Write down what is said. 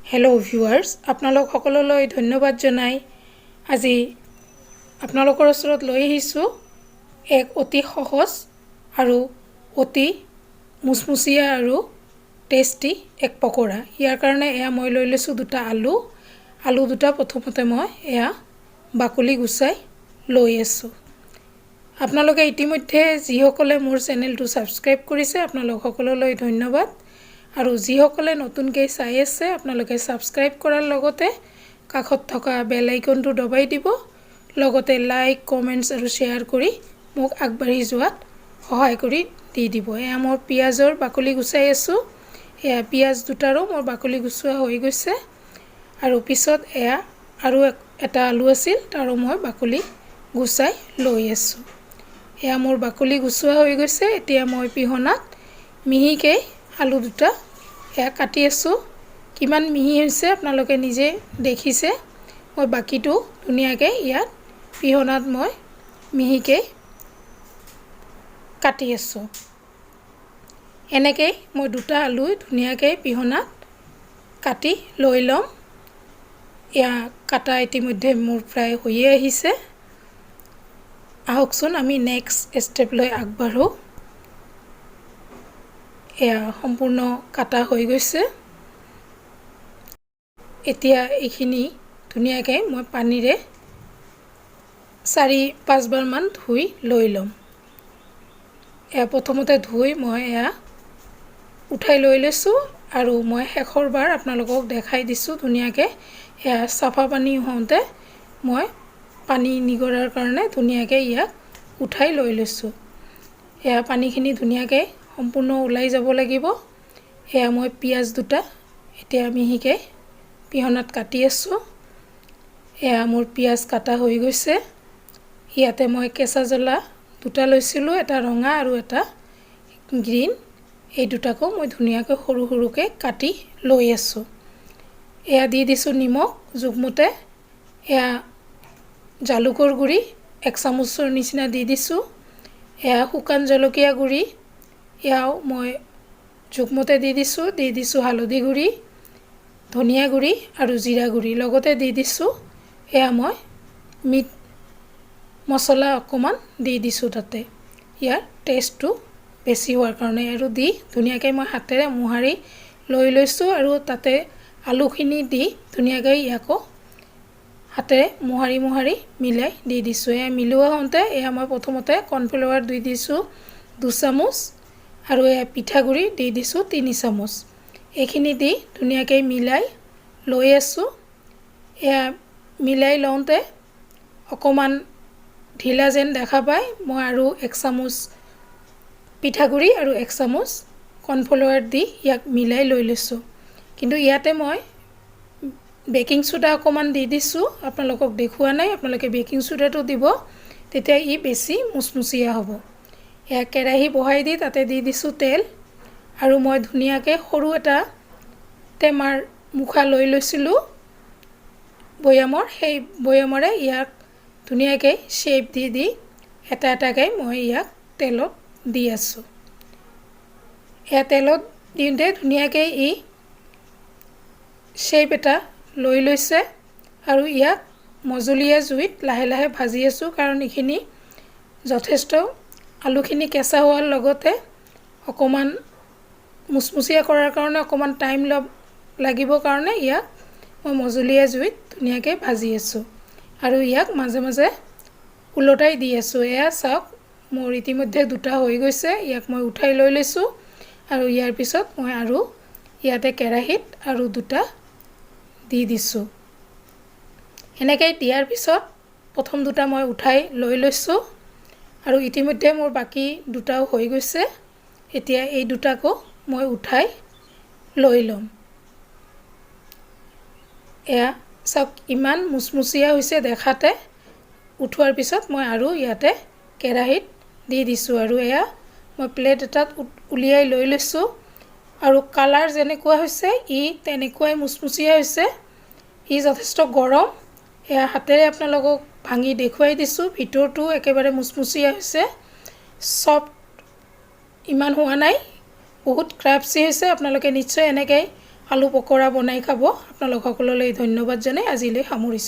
Hello' viewers, আপোনালোক সকলোলৈ ধন্যবাদ জনাই আজি আপোনালোকৰ ওচৰত লৈ আহিছোঁ এক অতি সহজ আৰু অতি মুচমুচীয়া আৰু টেষ্টি এক পকৰা। ইয়াৰ কাৰণে মই লৈ লৈছোঁ দুটা আলু দুটা প্ৰথমতে মই বাকলি গুচাই লৈ আছোঁ। আপোনালোকে ইতিমধ্যে যিসকলে মোৰ চেনেলটো ছাবস্ক্ৰাইব কৰিছে আপোনালোক সকলোলৈ ধন্যবাদ, আৰু যিসকলে নতুনকৈ চাই আছে আপোনালোকে ছাবস্ক্ৰাইব কৰাৰ লগতে কাষত থকা বেল আইকনটো দবাই দিব, লগতে লাইক, কমেণ্টছ আৰু শ্বেয়াৰ কৰি মোক আগবাঢ়ি যোৱাত সহায় কৰি দি দিব। মোৰ পিঁয়াজৰ বাকলি গুচাই আছোঁ। পিঁয়াজ দুটাৰো মোৰ বাকলি গুচোৱা হৈ গৈছে, আৰু পিছত আৰু এটা আলু আছিল তাৰো মই বাকলি গুচাই লৈ আছোঁ। মোৰ বাকলি গুচোৱা হৈ গৈছে। এতিয়া মই পিহনাত মিহিকৈ আলু দুটা কাটি আছোঁ। কিমান মিহি হৈছে আপোনালোকে নিজে দেখিছে। মই বাকীটো ধুনীয়াকৈ ইয়াত পিহনাত মই মিহিকৈ কাটি আছোঁ। এনেকৈ মই দুটা আলু ধুনীয়াকৈ পিহনাত কাটি লৈ ল'ম। কাটা ইতিমধ্যে মোৰ প্ৰায় হৈয়ে আহিছে। আহকচোন আমি নেক্সট ষ্টেপলৈ আগবাঢ়োঁ। সম্পূৰ্ণ কাটা হৈ গৈছে। এতিয়া এইখিনি ধুনীয়াকৈ মই পানীৰে 4-5 বাৰমান ধুই লৈ ল'ম। প্ৰথমতে ধুই মই উঠাই লৈ লৈছোঁ, আৰু মই শেষৰ বাৰ আপোনালোকক দেখাই দিছোঁ ধুনীয়াকৈ। চাফা পানী হওঁতে মই পানী নিগৰাৰ কাৰণে ধুনীয়াকৈ ইয়াক উঠাই লৈ লৈছোঁ। পানীখিনি ধুনীয়াকৈ সম্পূৰ্ণ ওলাই যাব লাগিব। মই পিঁয়াজ দুটা এতিয়া মিহিকৈ পিহনাত কাটি আছোঁ। মোৰ পিঁয়াজ কাটা হৈ গৈছে। ইয়াতে মই কেঁচা জ্বলা দুটা লৈছিলোঁ, এটা ৰঙা আৰু এটা গ্ৰীণ। এই দুটাকো মই ধুনীয়াকৈ সৰু সৰুকৈ কাটি লৈ আছোঁ। দি দিছোঁ নিমখ জোখমতে। জালুকৰ গুড়ি 1 চামুচৰ নিচিনা দি দিছোঁ। শুকান জলকীয়া গুড়ি মই জোখমতে দি দিছোঁ হালধি গুড়ি, ধনিয়া গুড়ি আৰু জিৰা গুড়ি, লগতে দি দিছোঁ মই মিট মছলা অকণমান দি দিছোঁ তাতে, ইয়াৰ টেষ্টটো বেছি হোৱাৰ কাৰণে। আৰু দি ধুনীয়াকৈ মই হাতেৰে মোহাৰি লৈ লৈছোঁ, আৰু তাতে আলুখিনি দি ধুনীয়াকৈ ইয়াকো হাতেৰে মোহাৰি মিলাই দি দিছোঁ। মিলোৱা হওঁতে মই প্ৰথমতে কৰ্ণফ্লাৱাৰ দি দিছোঁ 2 চামুচ, আৰু পিঠাগুড়ি দি দিছোঁ 3 চামুচ। এইখিনি দি ধুনীয়াকৈ মিলাই লৈ আছোঁ। মিলাই লওঁতে অকণমান ঢিলা যেন দেখা পায়, মই আৰু 1 চামুচ পিঠাগুড়ি আৰু 1 চামুচ কৰ্ণফ্লাৱাৰ দি ইয়াক মিলাই লৈ লৈছোঁ। কিন্তু ইয়াতে মই বেকিং চ'ডা অকণমান দি দিছোঁ, আপোনালোকক দেখুওৱা নাই। আপোনালোকে বেকিং চ'ডাটো দিব, তেতিয়া ই বেছি মুচমুচীয়া হ'ব। কেৰাহী বহাই দি তাতে দি দিছোঁ তেল, আৰু মই ধুনীয়াকৈ সৰু এটা টেমাৰ মুখা লৈ লৈছিলোঁ বৈয়ামৰ, সেই বৈয়ামৰে ইয়াক ধুনীয়াকৈ শ্বেপ দি এটা এটাকৈ মই ইয়াক তেলত দি আছোঁ। তেলত দিওঁতে ধুনীয়াকৈ ই শ্বেপ এটা লৈ লৈছে, আৰু ইয়াক মজলীয়া জুইত লাহে লাহে ভাজি আছোঁ, কাৰণ এইখিনি যথেষ্ট আলুখিনি কেঁচা হোৱাৰ লগতে অকণমান মুচমুচীয়া কৰাৰ কাৰণে অকণমান টাইম লাগিবৰ কাৰণে ইয়াক মই মজলীয়া জুইত ধুনীয়াকৈ ভাজি আছোঁ, আৰু ইয়াক মাজে মাজে ওলটাই দি আছোঁ। চাওক মোৰ ইতিমধ্যে দুটা হৈ গৈছে। ইয়াক মই উঠাই লৈ লৈছোঁ, আৰু ইয়াৰ পিছত মই আৰু ইয়াতে কেৰাহীত আৰু দুটা দি দিছোঁ। এনেকৈ দিয়াৰ পিছত প্ৰথম দুটা মই উঠাই লৈ লৈছোঁ, আৰু ইতিমধ্যে মোৰ বাকী দুটাও হৈ গৈছে। এতিয়া এই দুটাকো মই উঠাই লৈ ল'ম। চাওক ইমান মুচমুচীয়া হৈছে দেখাতে। উঠোৱাৰ পিছত মই আৰু ইয়াতে কেৰাহীত দি দিছোঁ, আৰু মই প্লেট এটাত উলিয়াই লৈ লৈছোঁ। আৰু কালাৰ যেনেকুৱা হৈছে ই তেনেকুৱাই মুচমুচীয়া হৈছে। ই যথেষ্ট গৰম। হাতেৰে আপোনালোকক ভাঙি দেখুৱাই দিছোঁ। ভিতৰটো একেবাৰে মুচমুচীয়া হৈছে, চফ্ট ইমান হোৱা নাই, বহুত ক্ৰাঞ্চি হৈছে। আপোনালোকে নিশ্চয় এনেকৈ আলু পকৰা বনাই খাব। আপোনালোক সকললৈ ধন্যবাদ জনাই আজিলৈ সামৰিছোঁ।